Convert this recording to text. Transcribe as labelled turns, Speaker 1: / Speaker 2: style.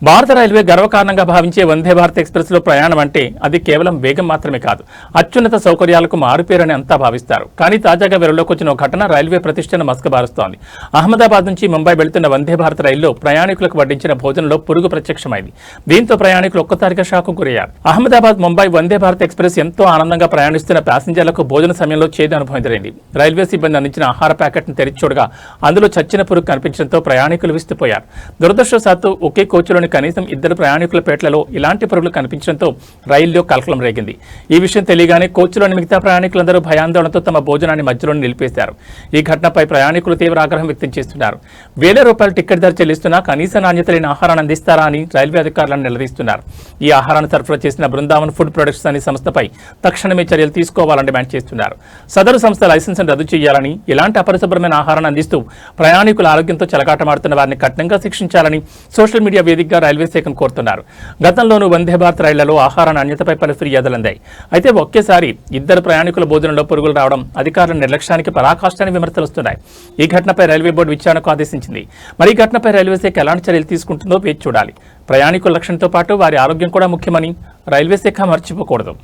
Speaker 1: భారత రైల్వే గర్వకారణంగా భావించే వందే భారత్ ఎక్స్ప్రెస్ లో ప్రయాణం అంటే అది కేవలం వేగం మాత్రమే కాదు, అత్యున్నత సౌకర్యాలకు మారుపేరని అంతా భావిస్తారు. కానీ తాజాగా వెలుగులోకి వచ్చిన ఒక ఘటన రైల్వే ప్రతిష్టను మసకబారుస్తోంది. అహ్మదాబాద్ నుంచి ముంబై వెళుతున్న వందే భారత్ రైల్లో ప్రయాణికులకు వడ్డించిన భోజనంలో పురుగు ప్రత్యక్షమైంది. దీంతో ప్రయాణికులు ఒక్కసారిగా షాకు గురయ్యారు. అహ్మదాబాద్ ముంబై వందే భారత్ ఎక్స్ప్రెస్ ఎంతో ఆనందంగా ప్రయాణిస్తున్న ప్యాసింజర్లకు భోజన సమయంలో చేదు అనుభవం ఎదురైంది. రైల్వే సిబ్బంది అందించిన ఆహార ప్యాకెట్ను తెరిచి చూడగా అందులో చచ్చిన పురుగు కనిపించడంతో ప్రయాణికులు విస్తుపోయారు. దురదృష్టవశాత్తు ఒకే కోచ్లోని కనీసం 2 ప్రయాణికుల పేట్లలో ఇలాంటి పురుగులు కనిపించడంతో రైల్లో కలకలం రేగింది. ఈ విషయం తెలియగానే కోచ్లోని మిగతా ప్రయాణికులందరూ భయాందోళనతో తమ భోజనాన్ని మధ్యలోనే నిలిపేశారు. ఈ ఘటనపై ప్రయాణికులు తీవ్ర ఆగ్రహం వ్యక్తం చేస్తున్నారు. వేల రూపాయలు టికెట్ ధర చెల్లిస్తున్నా కనీస నాణ్యత లేని ఆహారాన్ని అందిస్తారా అని రైల్వే అధికారులను నిలదీస్తున్నారు. ఈ ఆహారాన్ని సరఫరా చేసిన బృందావన్ ఫుడ్ ప్రొడక్ట్స్ అనే సంస్థపై తక్షణమే చర్యలు తీసుకోవాలని డిమాండ్ చేస్తున్నారు. సదరు సంస్థ లైసెన్స్ రద్దు చేయాలని, ఇలాంటి అపరిశుభ్రమైన ఆహారాన్ని అందిస్తూ ప్రయాణికుల ఆరోగ్యంతో చెలగాటమాడుతున్న వారిని కఠినంగా శిక్షించాలని సోషల్ మీడియా వేదికగా రైల్వే శాఖను కోరుతున్నారు. గతంలోనూ వందే భారత్ రైళ్లలో ఆహార నాణ్యతపై పలు ఫిర్యాదులందాయి. అయితే ఒకేసారి 2 ప్రయాణికుల భోజనంలో పురుగులు రావడం అధికారుల నిర్లక్ష్యానికి పరాకాష్ఠని విమర్శలు వస్తున్నాయి. ఈ ఘటనపై రైల్వే బోర్డు విచారణకు ఆదేశించింది. మరి ఈ ఘటనపై రైల్వే శాఖ ఎలాంటి చర్యలు తీసుకుంటుందో వేచి చూడాలి. ప్రయాణికుల రక్షణతో పాటు వారి ఆరోగ్యం కూడా ముఖ్యమని రైల్వే శాఖ మర్చిపోకూడదు.